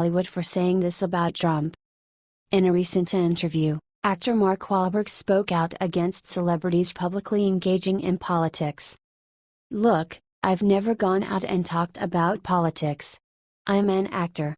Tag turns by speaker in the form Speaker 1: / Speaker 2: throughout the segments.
Speaker 1: Hollywood for saying this about Trump. In a recent interview, actor Mark Wahlberg spoke out against celebrities publicly engaging in politics. "Look, I've never gone out and talked about politics. I'm an actor.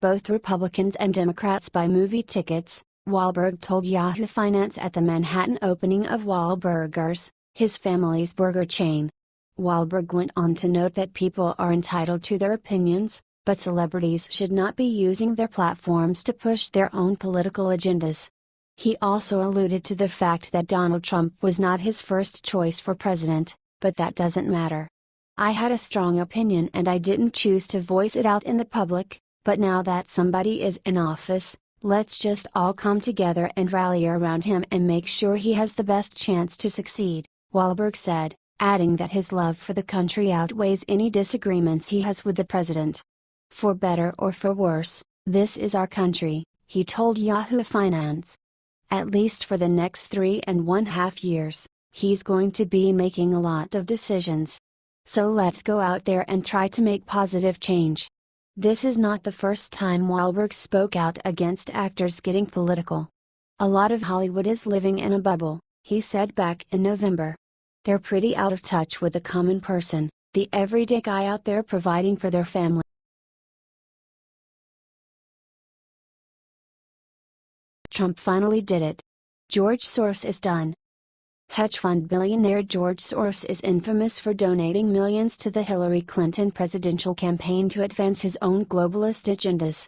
Speaker 1: Both Republicans and Democrats buy movie tickets," Wahlberg told Yahoo Finance at the Manhattan opening of Wahlburgers, his family's burger chain. Wahlberg went on to note that people are entitled to their opinions, but celebrities should not be using their platforms to push their own political agendas. He also alluded to the fact that Donald Trump was not his first choice for president, but that doesn't matter. "I had a strong opinion and I didn't choose to voice it out in the public, but now that somebody is in office, let's just all come together and rally around him and make sure he has the best chance to succeed," Wahlberg said, adding that his love for the country outweighs any disagreements he has with the president. "For better or for worse, this is our country," he told Yahoo Finance. "At least for the next 3.5 years, he's going to be making a lot of decisions. So let's go out there and try to make positive change." This is not the first time Wahlberg spoke out against actors getting political. "A lot of Hollywood is living in a bubble," he said back in November. "They're pretty out of touch with the common person, the everyday guy out there providing for their family." Trump finally did it. George Soros is done. Hedge fund billionaire George Soros is infamous for donating millions to the Hillary Clinton presidential campaign to advance his own globalist agendas.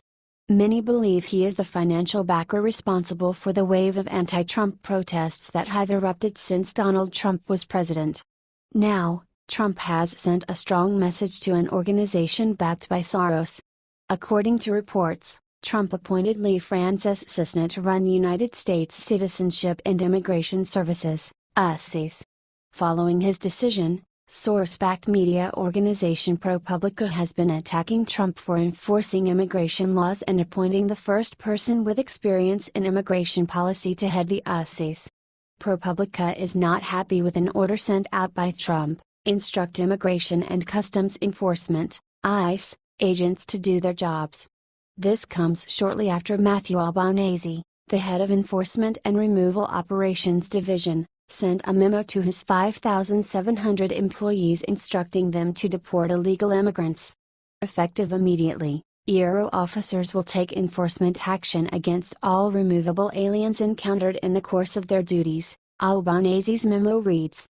Speaker 1: Many believe he is the financial backer responsible for the wave of anti-Trump protests that have erupted since Donald Trump was president. Now, Trump has sent a strong message to an organization backed by Soros. According to reports, Trump appointed Lee Francis Cisna to run United States Citizenship and Immigration Services, Accuses. Following his decision, Soros-backed media organization ProPublica has been attacking Trump for enforcing immigration laws and appointing the first person with experience in immigration policy to head the Accuses. ProPublica is not happy with an order sent out by Trump, instruct Immigration and Customs Enforcement, ICE, agents to do their jobs. This comes shortly after Matthew Albanese, the head of Enforcement and Removal Operations Division, sent a memo to his 5,700 employees instructing them to deport illegal immigrants. Effective immediately, ERO officers will take enforcement action against all removable aliens encountered in the course of their duties, Albanese's memo reads.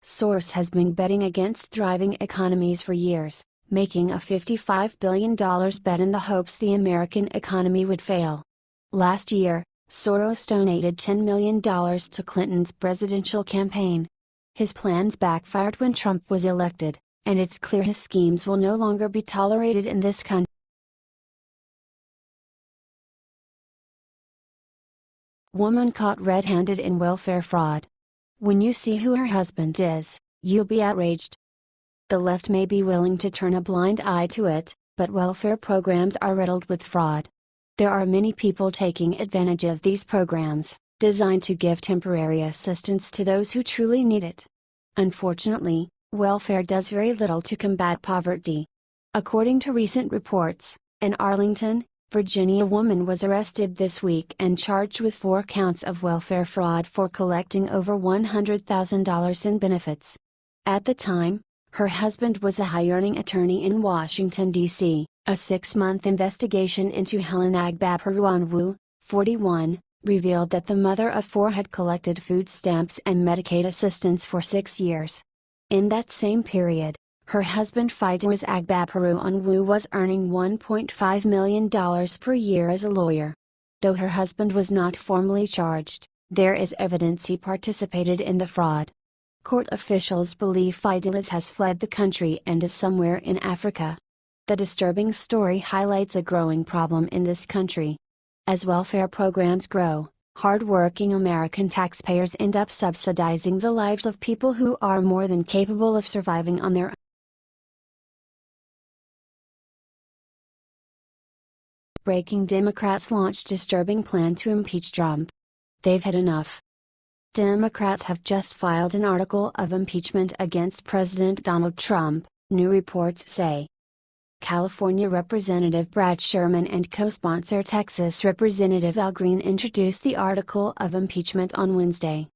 Speaker 1: Soros has been betting against thriving economies for years, making a $55 billion bet in the hopes the American economy would fail. Last year, Soros donated $10 million to Clinton's presidential campaign. His plans backfired when Trump was elected, and it's clear his schemes will no longer be tolerated in this country. Woman caught red-handed in welfare fraud. When you see who her husband is, you'll be outraged. The left may be willing to turn a blind eye to it, but welfare programs are riddled with fraud. There are many people taking advantage of these programs, designed to give temporary assistance to those who truly need it. Unfortunately, welfare does very little to combat poverty. According to recent reports, an Arlington, Virginia woman was arrested this week and charged with 4 counts of welfare fraud for collecting over $100,000 in benefits. At the time, her husband was a high-earning attorney in Washington, D.C. A 6-month investigation into Helen Agbapuruonwu, 41, revealed that the mother of 4 had collected food stamps and Medicaid assistance for 6 years. In that same period, her husband Fidelis Agbapuruonwu was earning $1.5 million per year as a lawyer. Though her husband was not formally charged, there is evidence he participated in the fraud. Court officials believe Fidelis has fled the country and is somewhere in Africa. The disturbing story highlights a growing problem in this country. As welfare programs grow, hard-working American taxpayers end up subsidizing the lives of people who are more than capable of surviving on their own. Breaking: Democrats launch disturbing plan to impeach Trump. They've had enough. Democrats have just filed an article of impeachment against President Donald Trump, new reports say. California Representative Brad Sherman and co-sponsor Texas Representative Al Green introduced the article of impeachment on Wednesday.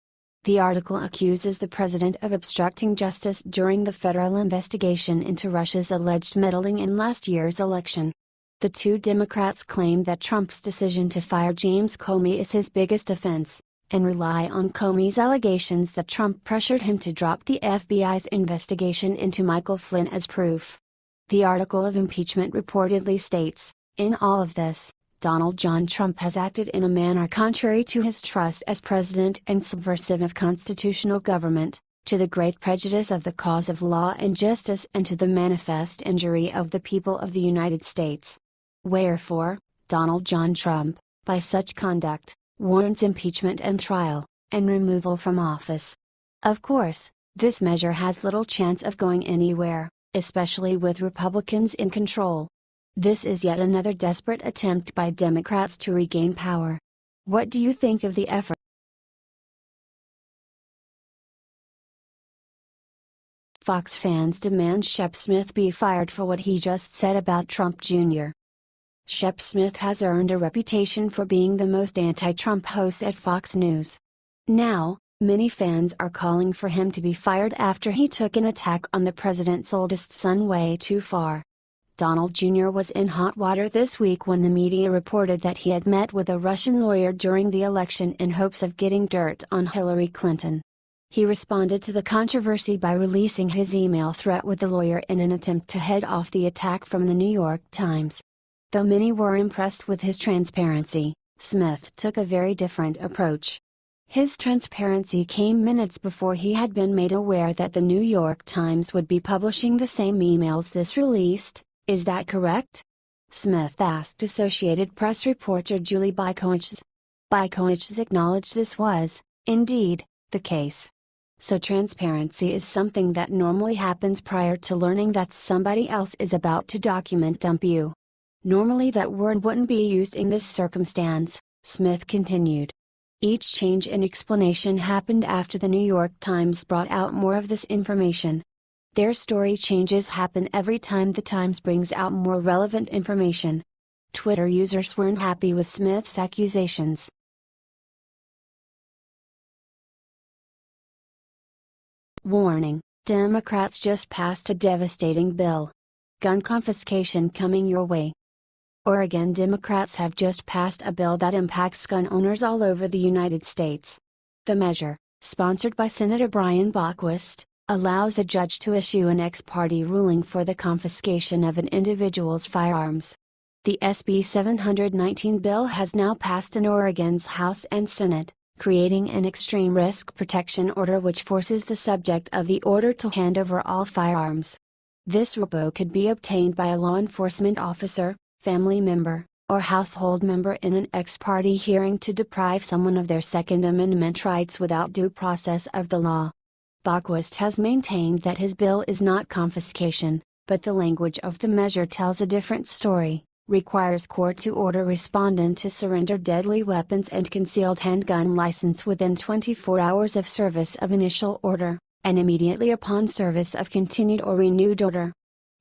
Speaker 1: The article accuses the president of obstructing justice during the federal investigation into Russia's alleged meddling in last year's election. The two Democrats claim that Trump's decision to fire James Comey is his biggest offense, and rely on Comey's allegations that Trump pressured him to drop the FBI's investigation into Michael Flynn as proof. The article of impeachment reportedly states, "In all of this, Donald John Trump has acted in a manner contrary to his trust as president and subversive of constitutional government, to the great prejudice of the cause of law and justice and to the manifest injury of the people of the United States. Wherefore, Donald John Trump, by such conduct, warrants impeachment and trial, and removal from office." Of course, this measure has little chance of going anywhere, especially with Republicans in control. This is yet another desperate attempt by Democrats to regain power. What do you think of the effort? Fox fans demand Shep Smith be fired for what he just said about Trump Jr. Shep Smith has earned a reputation for being the most anti-Trump host at Fox News. Now, many fans are calling for him to be fired after he took an attack on the president's oldest son way too far. Donald Jr. was in hot water this week when the media reported that he had met with a Russian lawyer during the election in hopes of getting dirt on Hillary Clinton. He responded to the controversy by releasing his email threat with the lawyer in an attempt to head off the attack from the New York Times. Though many were impressed with his transparency, Smith took a very different approach. His transparency came minutes before he had been made aware that the New York Times would be publishing the same emails this released. Is that correct? Smith asked Associated Press reporter Julie Bykowicz's. Bykowicz's acknowledged this was, indeed, the case. So transparency is something that normally happens prior to learning that somebody else is about to document dump you. Normally that word wouldn't be used in this circumstance, Smith continued. Each change in explanation happened after the New York Times brought out more of this information. Their story changes happen every time the Times brings out more relevant information. Twitter users weren't happy with Smith's accusations. Warning: Democrats just passed a devastating bill. Gun confiscation coming your way. Oregon Democrats have just passed a bill that impacts gun owners all over the United States. The measure, sponsored by Senator Brian Bockwist, allows a judge to issue an ex parte ruling for the confiscation of an individual's firearms. The SB 719 bill has now passed in Oregon's House and Senate, creating an extreme risk protection order which forces the subject of the order to hand over all firearms. This ROPO could be obtained by a law enforcement officer, family member, or household member in an ex parte hearing to deprive someone of their Second Amendment rights without due process of the law. Bockwist has maintained that his bill is not confiscation, but the language of the measure tells a different story, requires court to order respondent to surrender deadly weapons and concealed handgun license within 24 hours of service of initial order, and immediately upon service of continued or renewed order.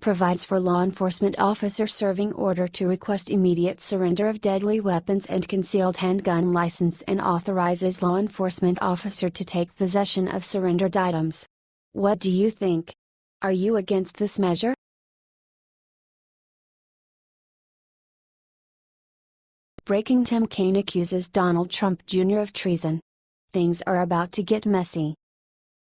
Speaker 1: Provides for law enforcement officer serving order to request immediate surrender of deadly weapons and concealed handgun license and authorizes law enforcement officer to take possession of surrendered items. What do you think? Are you against this measure? Breaking: Tim Kaine accuses Donald Trump Jr. of treason. Things are about to get messy.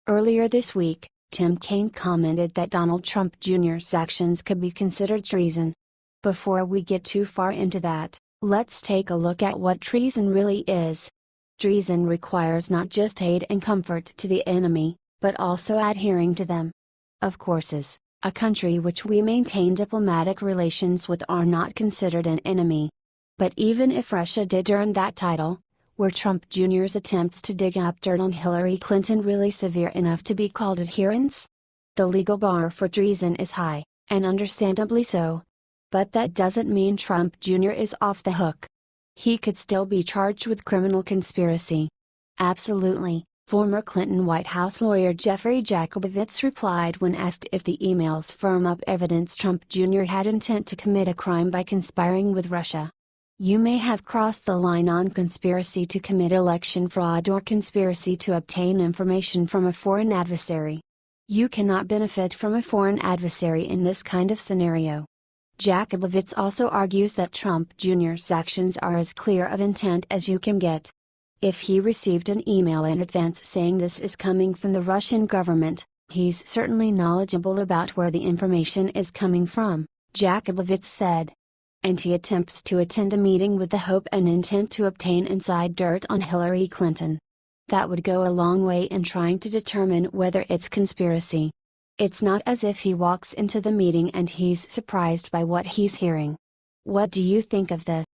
Speaker 1: Earlier this week, Tim Kaine commented that Donald Trump Jr.'s actions could be considered treason. Before we get too far into that, let's take a look at what treason really is. Treason requires not just aid and comfort to the enemy, but also adhering to them. Of course, a country which we maintain diplomatic relations with are not considered an enemy. But even if Russia did earn that title, were Trump Jr.'s attempts to dig up dirt on Hillary Clinton really severe enough to be called adherence? The legal bar for treason is high, and understandably so. But that doesn't mean Trump Jr. is off the hook. He could still be charged with criminal conspiracy. Absolutely, Former Clinton White House lawyer Jeffrey Jakubowicz replied when asked if the emails firm up evidence Trump Jr. had intent to commit a crime by conspiring with Russia. You may have crossed the line on conspiracy to commit election fraud or conspiracy to obtain information from a foreign adversary. You cannot benefit from a foreign adversary in this kind of scenario. Jakubowicz also argues that Trump Jr.'s actions are as clear of intent as you can get. If he received an email in advance saying this is coming from the Russian government, he's certainly knowledgeable about where the information is coming from, Jakubowicz said. And he attempts to attend a meeting with the hope and intent to obtain inside dirt on Hillary Clinton. That would go a long way in trying to determine whether it's conspiracy. It's not as if he walks into the meeting and he's surprised by what he's hearing. What do you think of this?